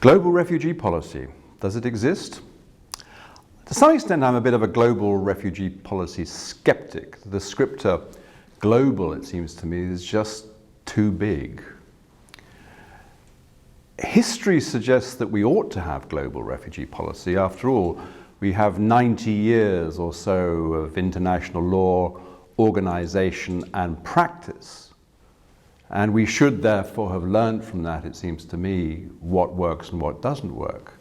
Global refugee policy, does it exist? To some extent, I'm a bit of a global refugee policy skeptic. The descriptor global, it seems to me, is just too big. History suggests that we ought to have global refugee policy. After all, we have 90 years or so of international law, organization, and practice. And we should therefore have learned from that, it seems to me, what works and what doesn't work.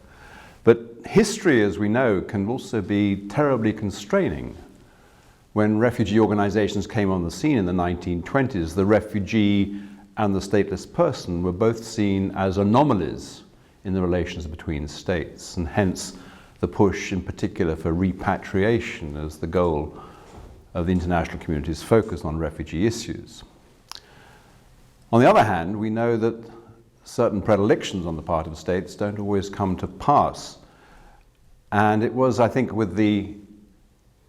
But history, as we know, can also be terribly constraining. When refugee organizations came on the scene in the 1920s, the refugee and the stateless person were both seen as anomalies in the relations between states, and hence the push in particular for repatriation as the goal of the international community's focus on refugee issues. On the other hand, we know that certain predilections on the part of states don't always come to pass. And it was, I think, with the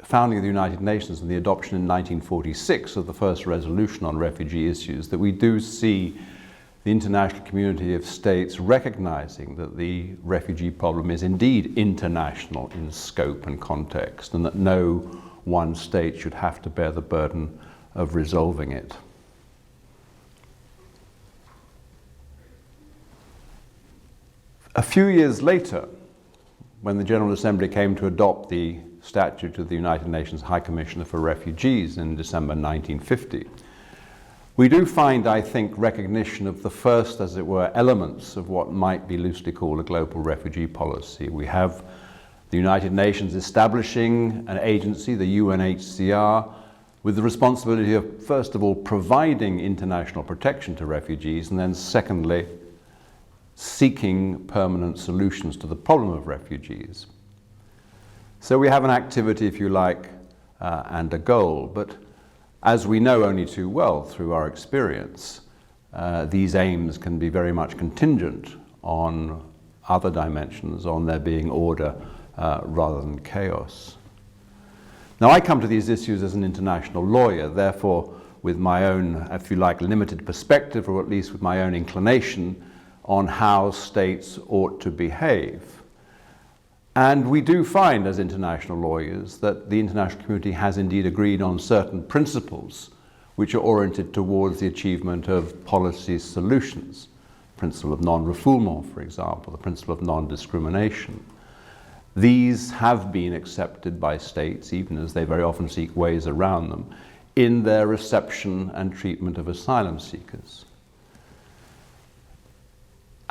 founding of the United Nations and the adoption in 1946 of the first resolution on refugee issues that we do see the international community of states recognizing that the refugee problem is indeed international in scope and context, and that no one state should have to bear the burden of resolving it. A few years later, when the General Assembly came to adopt the Statute of the United Nations High Commissioner for Refugees in December 1950, we do find, I think, recognition of the first, as it were, elements of what might be loosely called a global refugee policy. We have the United Nations establishing an agency, the UNHCR, with the responsibility of, first of all, providing international protection to refugees, and then secondly, seeking permanent solutions to the problem of refugees. So we have an activity, if you like, and a goal, but as we know only too well through our experience, these aims can be very much contingent on other dimensions, on there being order rather than chaos. Now, I come to these issues as an international lawyer, therefore with my own, if you like, limited perspective, or at least with my own inclination on how states ought to behave. And we do find, as international lawyers, that the international community has indeed agreed on certain principles which are oriented towards the achievement of policy solutions. The principle of non-refoulement, for example, the principle of non-discrimination. These have been accepted by states, even as they very often seek ways around them, in their reception and treatment of asylum seekers.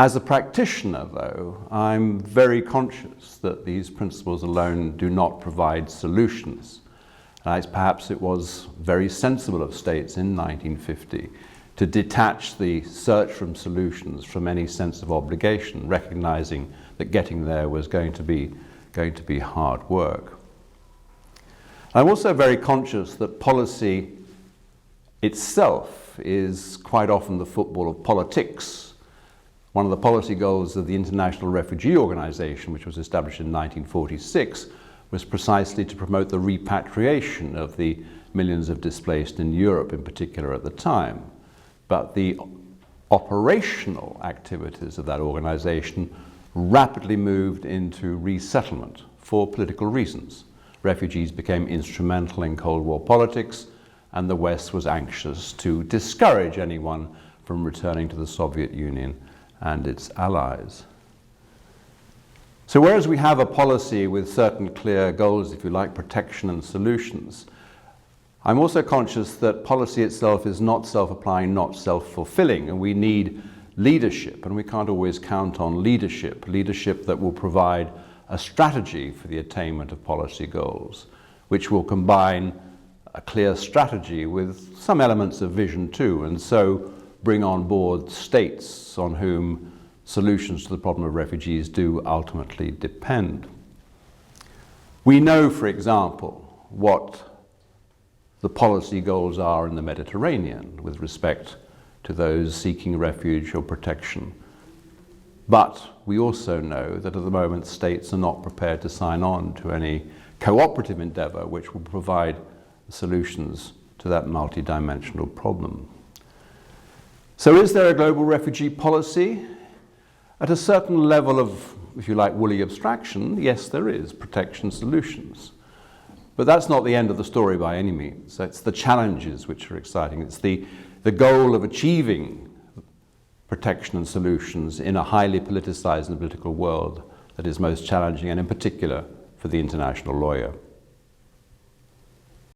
As a practitioner, though, I'm very conscious that these principles alone do not provide solutions. Perhaps it was very sensible of states in 1950 to detach the search for solutions from any sense of obligation, recognizing that getting there was going to be hard work. I'm also very conscious that policy itself is quite often the football of politics. One of the policy goals of the International Refugee Organization, which was established in 1946, was precisely to promote the repatriation of the millions of displaced in Europe in particular at the time. But the operational activities of that organization rapidly moved into resettlement for political reasons. Refugees became instrumental in Cold War politics, and the West was anxious to discourage anyone from returning to the Soviet Union and its allies. So whereas we have a policy with certain clear goals, if you like, protection and solutions, I'm also conscious that policy itself is not self-applying, not self-fulfilling, and we need leadership, and we can't always count on leadership that will provide a strategy for the attainment of policy goals, which will combine a clear strategy with some elements of vision too, and so bring on board states on whom solutions to the problem of refugees do ultimately depend. We know, for example, what the policy goals are in the Mediterranean with respect to those seeking refuge or protection. But we also know that at the moment states are not prepared to sign on to any cooperative endeavor which will provide solutions to that multidimensional problem. So is there a global refugee policy? At a certain level of, if you like, woolly abstraction, yes, there is protection solutions. But that's not the end of the story by any means. It's the challenges which are exciting. It's the goal of achieving protection and solutions in a highly politicized and political world that is most challenging, and in particular for the international lawyer.